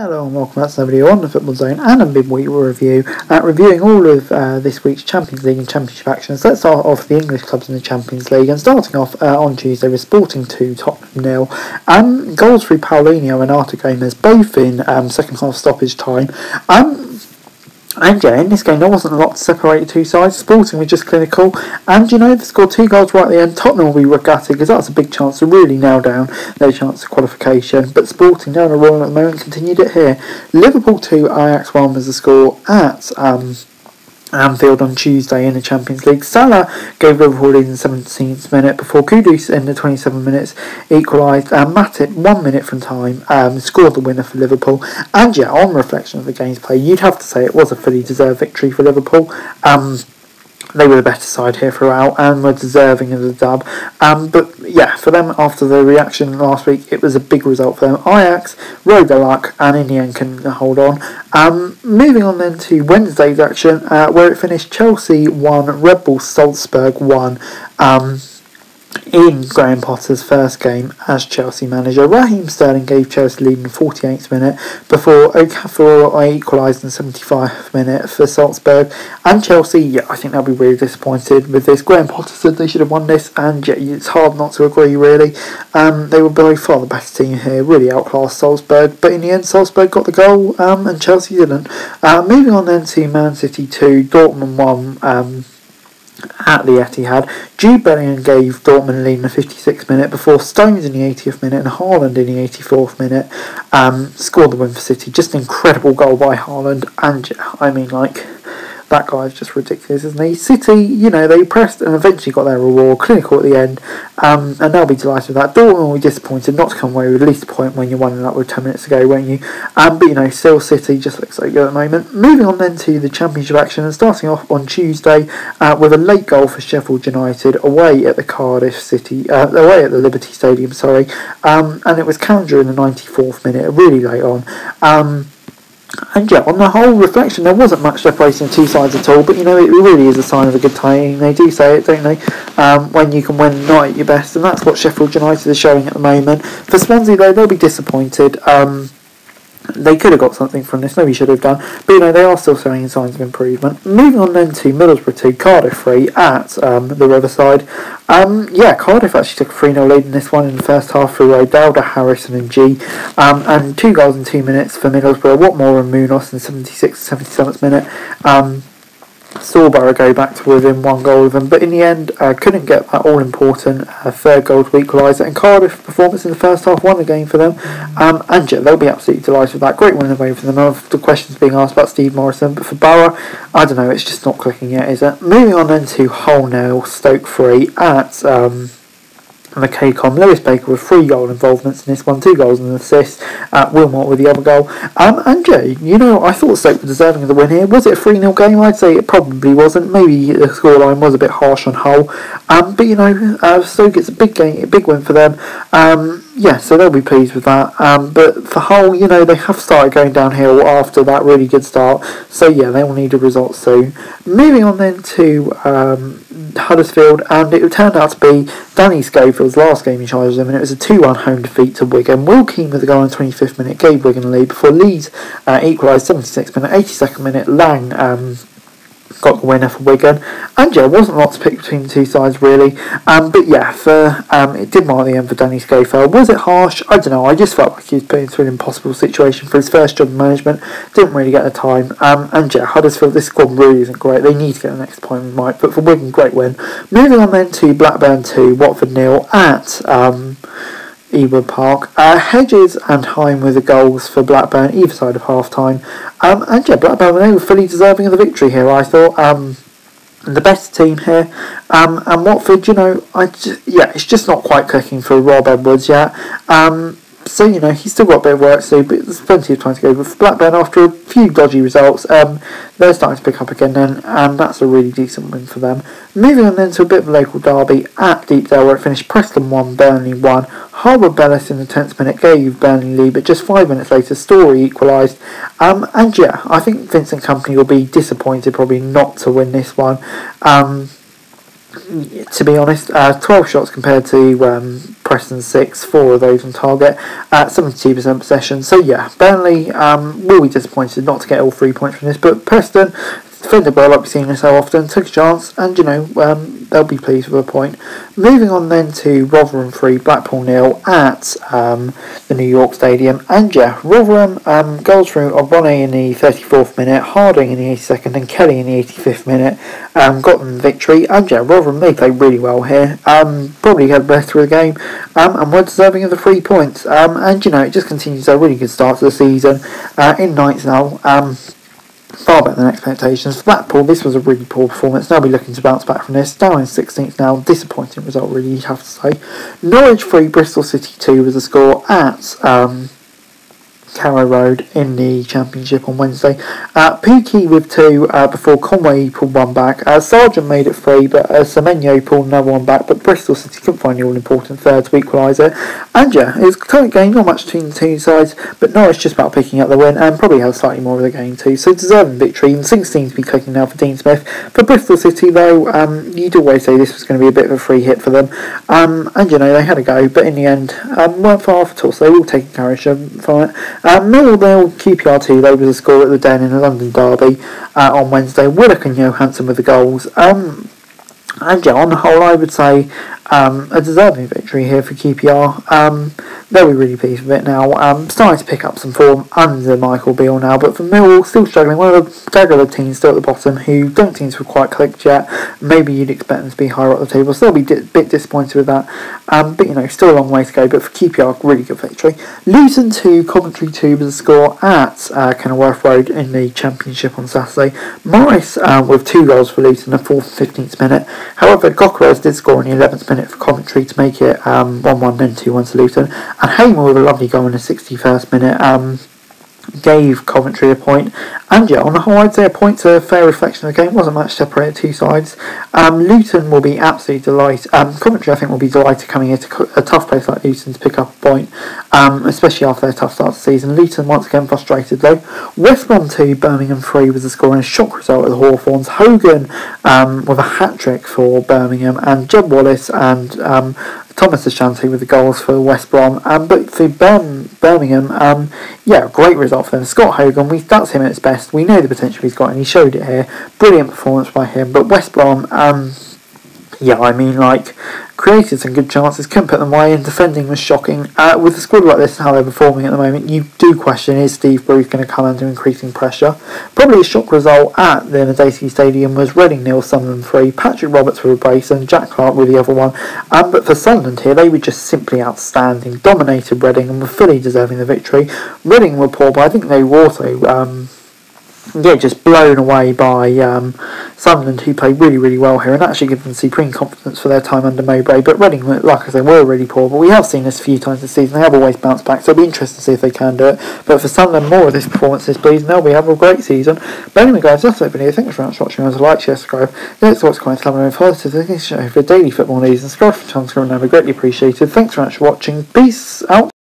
Hello and welcome back to another video on the Football Zone and a Midweek review, reviewing all of this week's Champions League and Championship actions. Let's start off with the English clubs in the Champions League, and starting off on Tuesday with Sporting 2, Tottenham 0. Goals through Paulinho and Arthur Gomez, both in second half stoppage time. And yeah, in this game there wasn't a lot to separate the two sides. Sporting were just clinical, and they scored 2 goals right at the end. Tottenham will be regretted because that's a big chance to really nail down their chance of qualification. But Sporting down a roll at the moment continued it here. Liverpool 2, Ajax 1 was the score at Anfield on Tuesday in the Champions League. Salah gave Liverpool lead in the 17th minute before Kudus in the 27 minutes equalised. Matip 1 minute from time scored the winner for Liverpool. And yeah, on reflection of the game's play, you'd have to say it was a fully deserved victory for Liverpool. They were the better side here throughout and were deserving of the dub. But yeah, for them, after the reaction last week, it was a big result for them. Ajax rode their luck and in the end couldn't hold on. Moving on then to Wednesday's action, where it finished Chelsea 1, Red Bull Salzburg 1. In Graham Potter's first game as Chelsea manager. Raheem Sterling gave Chelsea lead in the 48th minute before Okafor equalised in the 75th minute for Salzburg. And Chelsea, yeah, I think they'll be really disappointed with this. Graham Potter said they should have won this, and yeah, it's hard not to agree really. They were by far the better team here, really outclassed Salzburg, but in the end Salzburg got the goal and Chelsea didn't. Moving on then to Man City 2, Dortmund 1. At the Etihad, Jude Bellingham gave Dortmund a lead in the 56th minute before Stones in the 80th minute and Haaland in the 84th minute scored the win for City. Just an incredible goal by Haaland, and I mean, like, that guy's just ridiculous, isn't he? City, they pressed and eventually got their reward, clinical at the end, and they'll be delighted with that. Dortmund will be disappointed not to come away with at least a point when you're 1-0 with 10 minutes to go, won't you? But still City just looks so good at the moment. Moving on then to the Championship action, and starting off on Tuesday with a late goal for Sheffield United away at the away at the Liberty Stadium, and it was Callender in the 94th minute, really late on. And yeah, on the whole reflection, there wasn't much separating the two sides at all, but it really is a sign of a good team. They do say it, don't they? When you can win not at your best, and that's what Sheffield United is showing at the moment. For Swansea, though, they'll be disappointed. They could have got something from this, maybe should have done, but they are still showing signs of improvement. Moving on then to Middlesbrough 2, Cardiff 3 at the Riverside. Cardiff actually took a 3-0 lead in this one in the first half through O'Dowda, Harrison and G, and 2 goals in 2 minutes for Middlesbrough. Watmore and Munoz in the 76th, 77th minute. Saw Borough go back to within 1 goal of them, but in the end couldn't get that all-important third goal to equalise it, and Cardiff performance in the first half won the game for them, and yeah, they'll be absolutely delighted with that. Great win away for them. Of the questions being asked about Steve Morrison, but for Borough, I don't know, it's just not clicking yet, is it? Moving on then to Hull 0, Stoke 3 at the KCOM. Lewis Baker with 3 goal involvements in this one, 2 goals and an assist. Wilmot with the other goal. And Jay, I thought Stoke were deserving of the win here. Was it a 3-0 game? I'd say it probably wasn't. Maybe the scoreline was a bit harsh on Hull. But Stoke, it's a big game, a big win for them. So they'll be pleased with that. But for Hull, they have started going downhill after that really good start. So yeah, they will need a result soon. Moving on then to Huddersfield, and it turned out to be Danny Schofield's last game in charge of them, and it was a 2-1 home defeat to Wigan. Will Keane with the goal in the 25th minute gave Wigan a lead before Leeds equalised 76th minute, 82nd minute. Lang got the winner for Wigan, and yeah, wasn't a lot to pick between the two sides really, but yeah, it did mark the end for Danny Schofield. Was it harsh? I don't know, I just felt like he was put into an impossible situation for his first job in management, didn't really get the time, and yeah, Huddersfield, this squad really isn't great, they need to get the next point with Mike, but for Wigan, great win. Moving on then to Blackburn 2, Watford 0 at Ewood Park. Hedges and Hine with the goals for Blackburn either side of half time. And yeah, Blackburn, they were fully deserving of the victory here, I thought. The best team here. And Watford, it's just not quite clicking for Rob Edwards yet. So, he's still got a bit of work to do, but there's plenty of time to go. But for Blackburn, after a few dodgy results, they're starting to pick up again then, and that's a really decent win for them. Moving on then to a bit of a local derby at Deepdale, where it finished Preston 1, Burnley 1. Harbour Bellis in the 10th minute gave Burnley lead, but just 5 minutes later, Story equalised. And yeah, I think Vincent Kompany will be disappointed probably not to win this one. to be honest, 12 shots compared to Preston's 6, 4 of those on target, 72% possession. So yeah, Burnley will be disappointed not to get all 3 points from this, but Preston defended well, like we've seen so often, took a chance, and they'll be pleased with a point. Moving on then to Rotherham 3, Blackpool 0 at the New York Stadium, and yeah, Rotherham goals through Ogbonna in the 34th minute, Harding in the 82nd, and Kelly in the 85th minute got them the victory, and yeah, Rotherham, they played really well here, probably had the better of the game, and were deserving of the 3 points, and it just continues a really good start to the season, in ninth now, far better than expectations. For Blackpool, this was a really poor performance. They'll be looking to bounce back from this. Down in 16th now. Disappointing result, really, you have to say. Norwich 3, Bristol City 2 was the score at Carrow Road in the Championship on Wednesday. Pookie with 2 before Conway pulled 1 back. Sargent made it 3, but Semenyo pulled another 1 back, but Bristol City couldn't find the all-important third to equalise it. And yeah, it was a tight game, not much between the two sides, but Norwich just about picking up the win and probably had slightly more of the game too. So deserving victory, and 16 to be clicking now for Dean Smith. For Bristol City though, you'd always say this was going to be a bit of a free hit for them. And they had a go, but in the end, weren't far off at all, so they all taken courage from it. Millwall 0, QPR 2, they was a score at the Den in the London derby on Wednesday. Willock and Johansson with the goals. And yeah, on the whole, I would say a deserving victory here for QPR. They'll be really pleased with it now. Starting to pick up some form under Michael Beale now, but for Millwall, still struggling. One of the regular teams still at the bottom who don't seem to have quite clicked yet. Maybe you'd expect them to be higher up the table, so they'll be a bit disappointed with that. But still a long way to go, but for QPR, really good victory. Luton 2, Coventry 2 was the score at Kenilworth Road in the Championship on Saturday. Morris with 2 goals for Luton in the 4th and 15th minute. However, Gokros did score in the 11th minute for Coventry to make it 1-1, then 2-1 to Luton. And Hamer with a lovely goal in the 61st minute gave Coventry a point. And yeah, on the whole, I'd say a point's a fair reflection of the game. Wasn't much separated two sides. Luton will be absolutely delighted. Coventry, I think, will be delighted coming here to a tough place like Luton to pick up a point, especially after their tough start to the season. Luton once again frustrated though. West Brom 2, Birmingham 3 was the score in a shock result at the Hawthorns. Hogan with a hat-trick for Birmingham, and Jed Wallace and Thomas Ashanti with the goals for West Brom, but for Birmingham, great result for them. Scott Hogan, that's him at his best. We know the potential he's got, and he showed it here. Brilliant performance by him. But West Brom, created some good chances, couldn't put them away, and defending was shocking. With a squad like this and how they're performing at the moment, you do question, is Steve Bruce going to come under increasing pressure? Probably a shock result at the Medeski Stadium was Reading 0, Sunderland 3, Patrick Roberts with a brace and Jack Clark with the other one. But for Sunderland here, they were just simply outstanding, dominated Reading and were fully deserving the victory. Reading were poor, but I think they were also just blown away by Sunderland, who played really, really well here and actually given them supreme confidence for their time under Mowbray. But Reading, like I said, were really poor, but we have seen this a few times this season. They have always bounced back, so it'll be interesting to see if they can do it. But for Sunderland, more of this performance is pleasing. They'll be having a great season. But anyway, guys, that's the video. Thanks very much for watching. Like, share, subscribe. Let's watch, comment, tell me positive. For daily football news and subscribe for channel, and be greatly appreciated. Thanks very much for watching. Peace out.